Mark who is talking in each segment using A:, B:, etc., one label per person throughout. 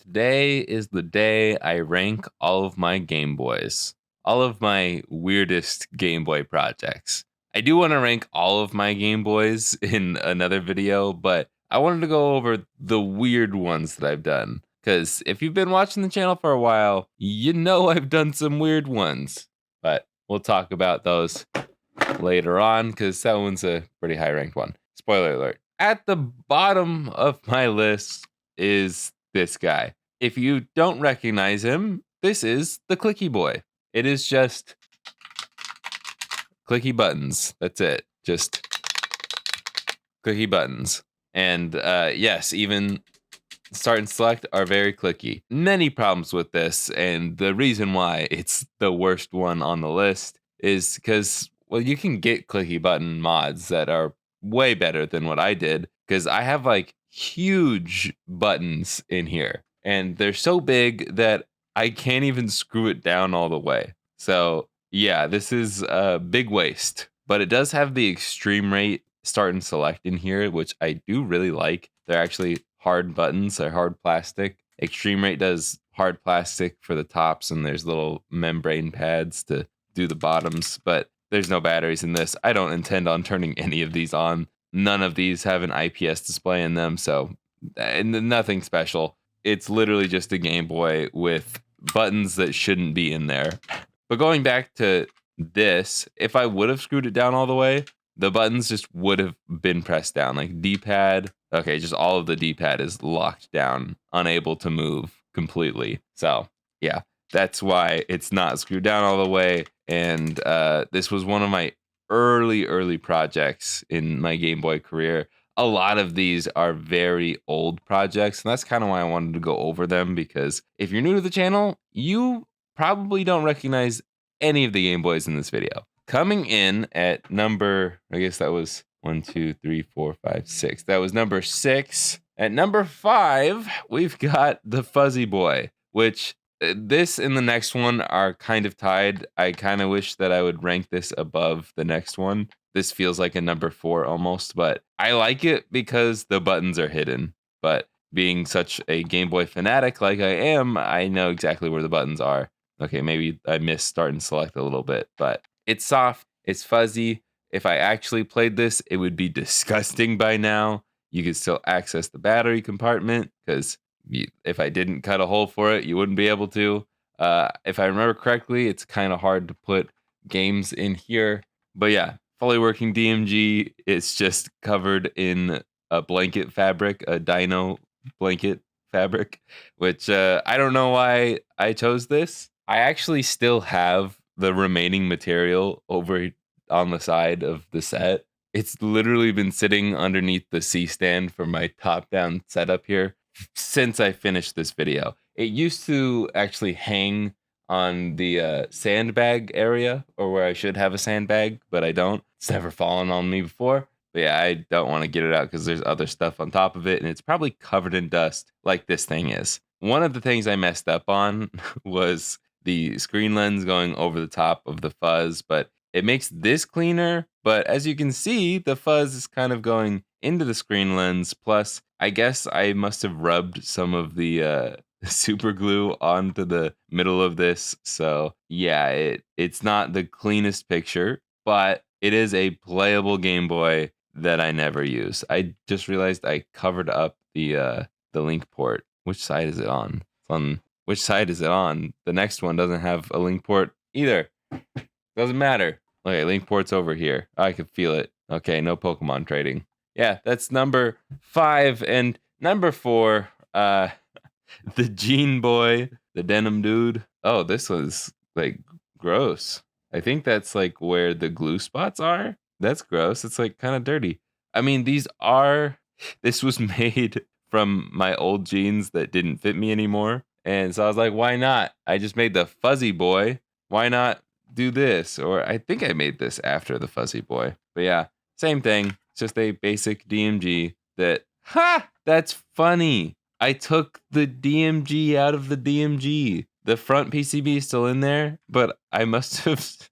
A: Today is the day I rank all of my Game Boys, all of my weirdest Game Boy projects. I do want to rank all of my Game Boys in another video, but I wanted to go over the weird ones that I've done. Because if you've been watching the channel for a while, you know I've done some weird ones. But we'll talk about those later on, because that one's a pretty high ranked one. Spoiler alert. At the bottom of my list is this guy. If you don't recognize him, this is the Clicky Boy. It is just clicky buttons. That's it. Just clicky buttons. And yes, even start and select are very clicky. Many problems with this, and the reason why it's the worst one on the list is because, well, you can get clicky button mods that are way better than what I did, because I have like huge buttons in here, and they're so big that I can't even screw it down all the way. So yeah, this is a big waste, but it does have the extreme rate start and select in here, which I do really like. They're actually hard buttons. They're hard plastic. Extreme Rate does hard plastic for the tops, and there's little membrane pads to do the bottoms, but there's no batteries in this. I don't intend on turning any of these on. None of these have an IPS display in them, so nothing special. It's literally just a Game Boy with buttons that shouldn't be in there. But going back to this, if I would have screwed it down all the way, the buttons just would have been pressed down. Like D-pad, okay, just all of the D-pad is locked down, unable to move completely. So yeah, that's why it's not screwed down all the way. And this was one of my early projects in my Game Boy career. A lot of these are very old projects, and that's kind of why I wanted to go over them, because if you're new to the channel, you probably don't recognize any of the Game Boys in this video. Coming in at number, I guess that was 1, 2, 3, 4, 5, 6. That was number 6. At number 5, we've got the Fuzzy Boy, which this and the next one are kind of tied. I kind of wish that I would rank this above the next one. This feels like a number 4 almost, but I like it because the buttons are hidden. But being such a Game Boy fanatic like I am, I know exactly where the buttons are. Okay, maybe I missed start and select a little bit, but it's soft, it's fuzzy. If I actually played this, it would be disgusting by now. You could still access the battery compartment, because if I didn't cut a hole for it, you wouldn't be able to. If I remember correctly, it's kind of hard to put games in here. But yeah, fully working DMG. It's just covered in a blanket fabric, a dino blanket fabric, which I don't know why I chose this. I actually still have the remaining material over on the side of the set. It's literally been sitting underneath the C stand for my top-down setup here since I finished this video. It used to actually hang on the sandbag area, or where I should have a sandbag, but I don't. It's never fallen on me before. But yeah, I don't want to get it out because there's other stuff on top of it, and it's probably covered in dust like this thing is. One of the things I messed up on was the screen lens going over the top of the fuzz, but it makes this cleaner. But as you can see, the fuzz is kind of going into the screen lens. Plus, I guess I must have rubbed some of the super glue onto the middle of this. So yeah, it's not the cleanest picture, but it is a playable Game Boy that I never use. I just realized I covered up the link port. Which side is it on? It's on which side is it on? The next one doesn't have a link port either. Doesn't matter. Okay, link port's over here. I can feel it. Okay, no Pokemon trading. Yeah, that's number 5. And number 4, the Jean Boy, the denim dude. Oh, this was like gross. I think that's like where the glue spots are. That's gross. It's like kind of dirty. I mean, this was made from my old jeans that didn't fit me anymore. And so I was like, why not? I just made the Fuzzy Boy. Why not do this? Or I think I made this after the Fuzzy Boy. But yeah, same thing. It's just a basic DMG that, that's funny. I took the DMG out of the DMG. The front PCB is still in there, but I must have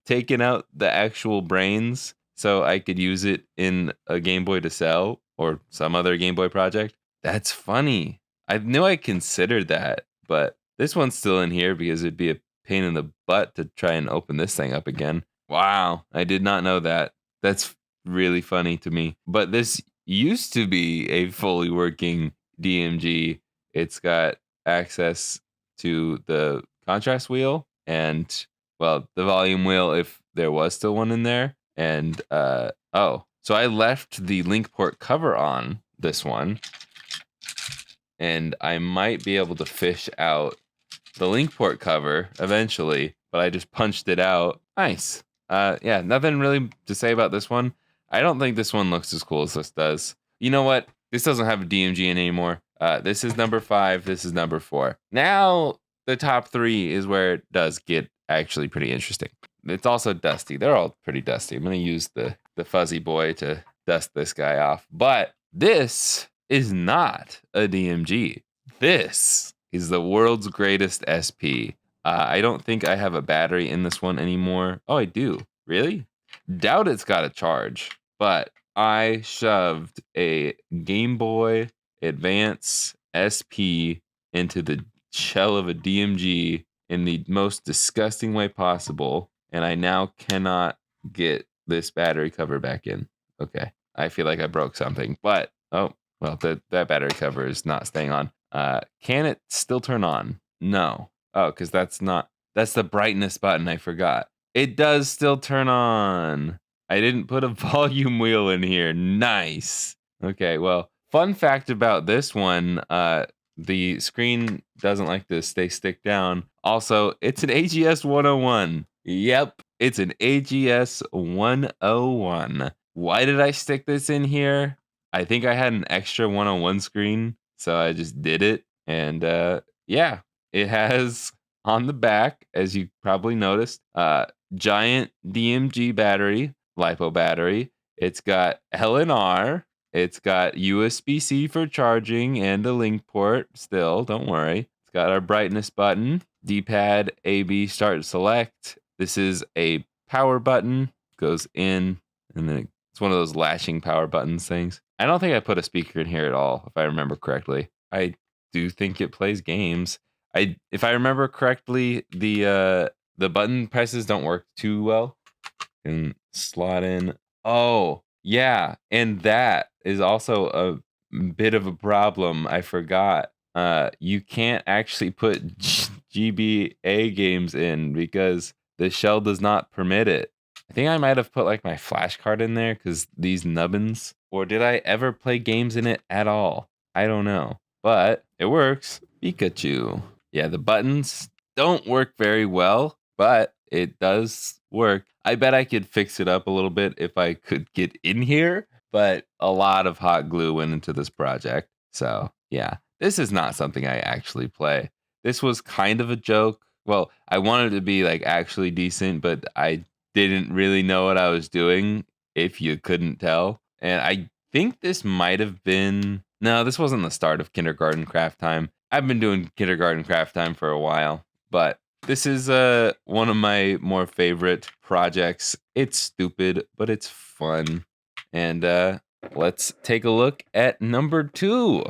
A: taken out the actual brains so I could use it in a Game Boy to sell or some other Game Boy project. That's funny. I knew I considered that, but this one's still in here because it'd be a pain in the butt to try and open this thing up again. Wow, I did not know that. That's really funny to me. But this used to be a fully working DMG. It's got access to the contrast wheel and, well, the volume wheel if there was still one in there. And so I left the link port cover on this one, and I might be able to fish out the link port cover eventually, but I just punched it out. Nice. Yeah, nothing really to say about this one. I don't think this one looks as cool as this does. You know what? This doesn't have a DMG in anymore. This is number 5. This is number 4. Now the top 3 is where it does get actually pretty interesting. It's also dusty. They're all pretty dusty. I'm gonna use the fuzzy boy to dust this guy off. But this is not a DMG. This is the world's greatest SP. I don't think I have a battery in this one anymore. Oh, I do. Really? Doubt it's got a charge, but I shoved a Game Boy Advance SP into the shell of a DMG in the most disgusting way possible, and I now cannot get this battery cover back in. Okay. I feel like I broke something, but oh, well, that battery cover is not staying on. Can it still turn on? No. Oh, because that's the brightness button. I forgot. It does still turn on. I didn't put a volume wheel in here. Nice. Okay, well, fun fact about this one, the screen doesn't like to stay stick down. Also, it's an AGS 101. Yep, it's an AGS 101. Why did I stick this in here? I think I had an extra 101 screen, so I just did it. And yeah, it has on the back, as you probably noticed, giant DMG battery, LiPo battery. It's got LNR. It's got USB-C for charging and a link port still, don't worry. It's got our brightness button, D-pad, A/B, start, select. This is a power button, goes in, and then it's one of those lashing power buttons things. I don't think I put a speaker in here at all, if I remember correctly. I do think it plays games. If I remember correctly, the button presses don't work too well. And slot in. Oh, yeah, and that is also a bit of a problem. I forgot. You can't actually put GBA games in because the shell does not permit it. I think I might have put like my flash card in there because these nubbins. Or did I ever play games in it at all? I don't know. But it works. Pikachu. Yeah, the buttons don't work very well, but it does work. I bet I could fix it up a little bit if I could get in here, but a lot of hot glue went into this project. So, yeah, this is not something I actually play. This was kind of a joke. Well, I wanted to be like actually decent, but I didn't really know what I was doing, if you couldn't tell. And I think this might have been, no, this wasn't the start of kindergarten craft time. I've been doing kindergarten craft time for a while, but this is one of my more favorite projects. It's stupid, but it's fun. And let's take a look at number 2,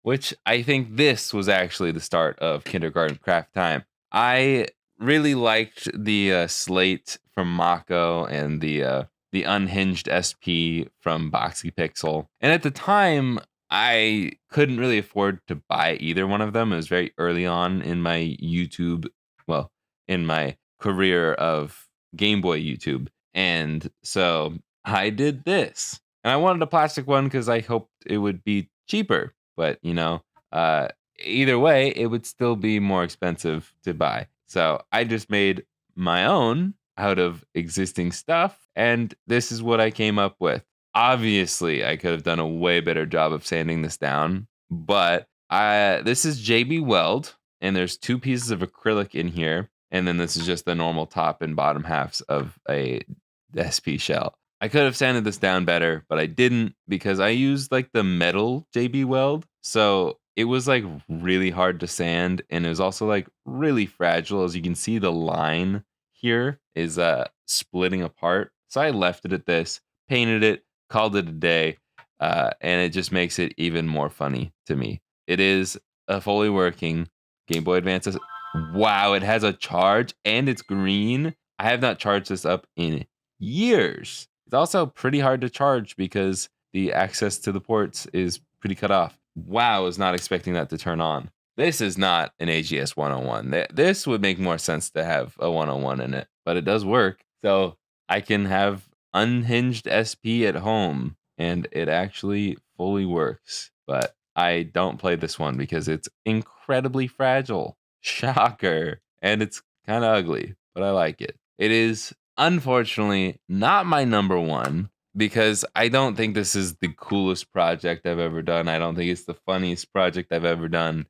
A: which I think this was actually the start of kindergarten craft time. I really liked the slate from Mako and the unhinged SP from Boxy Pixel. And at the time, I couldn't really afford to buy either one of them. It was very early on in my YouTube, well, in my career of Game Boy YouTube. And so I did this. And I wanted a plastic one because I hoped it would be cheaper. But, either way, it would still be more expensive to buy. So I just made my own out of existing stuff. And this is what I came up with. Obviously, I could have done a way better job of sanding this down, but this is JB Weld, and there's 2 pieces of acrylic in here, and then this is just the normal top and bottom halves of a SP shell. I could have sanded this down better, but I didn't because I used like the metal JB Weld, so it was like really hard to sand, and it was also like really fragile. As you can see, the line here is splitting apart, so I left it at this, painted it, called it a day, and it just makes it even more funny to me. It is a fully working Game Boy Advance. Wow, it has a charge and it's green. I have not charged this up in years. It's also pretty hard to charge because the access to the ports is pretty cut off. Wow, I was not expecting that to turn on. This is not an AGS 101. This would make more sense to have a 101 in it, but it does work. So I can have unhinged SP at home and it actually fully works. But I don't play this one because it's incredibly fragile. Shocker. And it's kind of ugly, but I like it. It is unfortunately not my number one because I don't think this is the coolest project I've ever done. I don't think it's the funniest project I've ever done.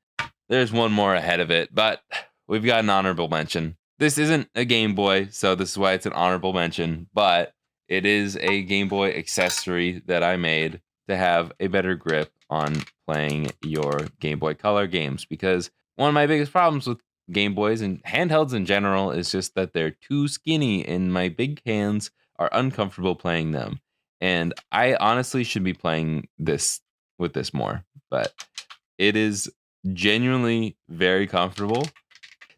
A: There's one more ahead of it, but we've got an honorable mention. This isn't a Game Boy, so this is why it's an honorable mention, but it is a Game Boy accessory that I made to have a better grip on playing your Game Boy Color games, because one of my biggest problems with Game Boys and handhelds in general is just that they're too skinny and my big hands are uncomfortable playing them. And I honestly should be playing this with this more, but it is genuinely very comfortable.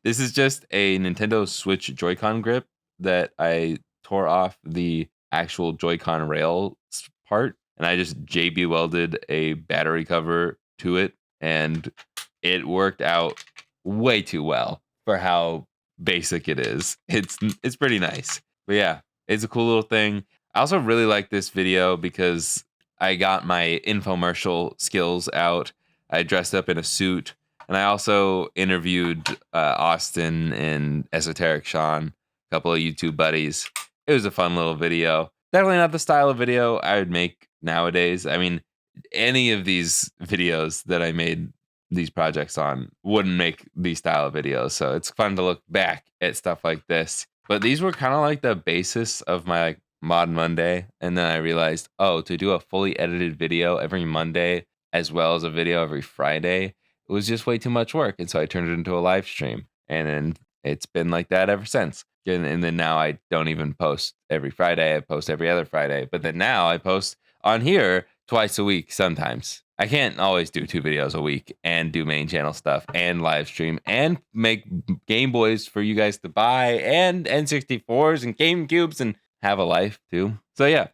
A: This is just a Nintendo Switch Joy-Con grip that I tore off the actual Joy-Con rail part, and I just JB welded a battery cover to it, and it worked out way too well for how basic it is. It's pretty nice. But yeah, it's a cool little thing. I also really like this video because I got my infomercial skills out. I dressed up in a suit, and I also interviewed Austin and Esoteric Sean, a couple of YouTube buddies. It was a fun little video. Definitely not the style of video I would make nowadays. I mean, any of these videos that I made these projects on wouldn't make these style of videos. So it's fun to look back at stuff like this. But these were kind of like the basis of my like Mod Monday. And then I realized, oh, to do a fully edited video every Monday as well as a video every Friday, it was just way too much work. And so I turned it into a live stream. And then it's been like that ever since. And then now I don't even post every Friday. I post every other Friday. But then now I post on here twice a week sometimes. I can't always do 2 videos a week and do main channel stuff and live stream and make Game Boys for you guys to buy and N64s and GameCubes and have a life too. So yeah,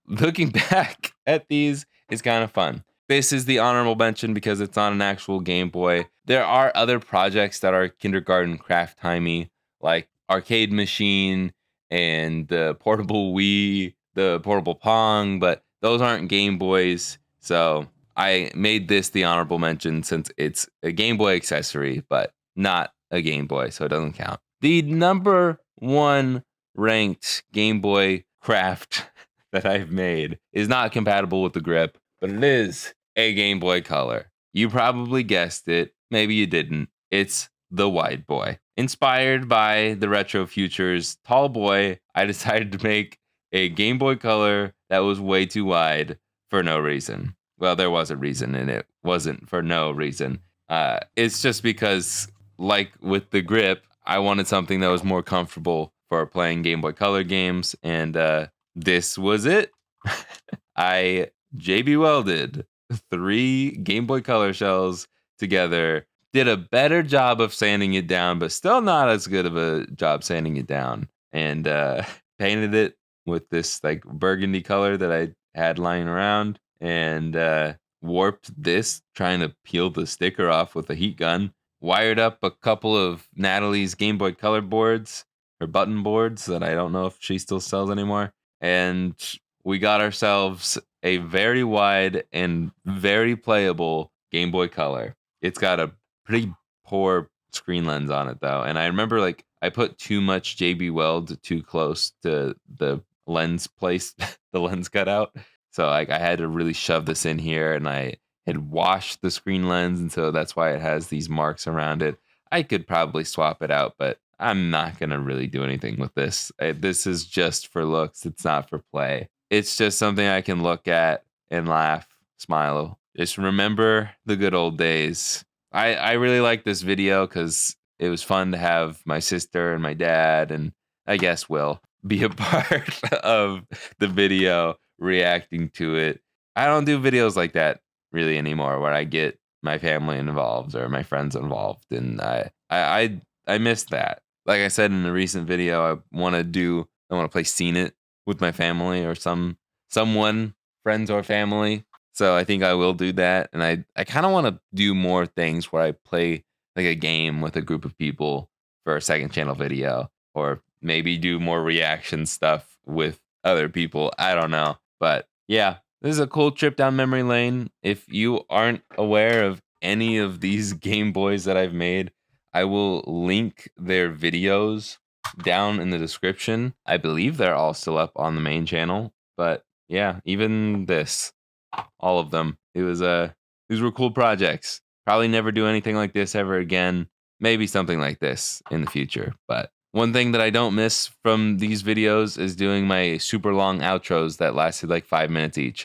A: looking back at these is kind of fun. This is the honorable mention because it's on an actual Game Boy. There are other projects that are kindergarten craft timey, like Arcade Machine and the portable Wii, the portable Pong, but those aren't Game Boys. So I made this the honorable mention since it's a Game Boy accessory, but not a Game Boy, so it doesn't count. The number one ranked Game Boy craft that I've made is not compatible with the grip, but it is a Game Boy Color. You probably guessed it. Maybe you didn't. It's the Wide Boy. Inspired by the Retro Future's Tall Boy, I decided to make a Game Boy Color that was way too wide for no reason. Well, there was a reason, and it wasn't for no reason. It's just because, like with the grip, I wanted something that was more comfortable for playing Game Boy Color games, and this was it. I JB welded 3 Game Boy Color shells together, did a better job of sanding it down, but still not as good of a job sanding it down, and painted it with this like burgundy color that I had lying around, and warped this, trying to peel the sticker off with a heat gun. Wired up a couple of Natalie's Game Boy Color boards, or button boards that I don't know if she still sells anymore. And we got ourselves a very wide and very playable Game Boy Color. It's got a pretty poor screen lens on it though. And I remember like I put too much JB Weld too close to the lens place, the lens cutout. So like I had to really shove this in here, and I had washed the screen lens, and so that's why it has these marks around it. I could probably swap it out, but I'm not going to really do anything with this. This is just for looks. It's not for play. It's just something I can look at and laugh, smile. Just remember the good old days. I really like this video because it was fun to have my sister and my dad, and I guess Will, be a part of the video reacting to it. I don't do videos like that really anymore where I get my family involved or my friends involved, and I miss that. Like I said in a recent video, I want to play Scene It with my family or someone, friends or family. So I think I will do that, and I kind of want to do more things where I play like a game with a group of people for a second channel video, or maybe do more reaction stuff with other people. I don't know, but yeah, this is a cool trip down memory lane. If you aren't aware of any of these Game Boys that I've made, I will link their videos down in the description. I believe they're all still up on the main channel, but yeah, even this, all of them. These were cool projects. Probably never do anything like this ever again. Maybe something like this in the future. But one thing that I don't miss from these videos is doing my super long outros that lasted like 5 minutes each.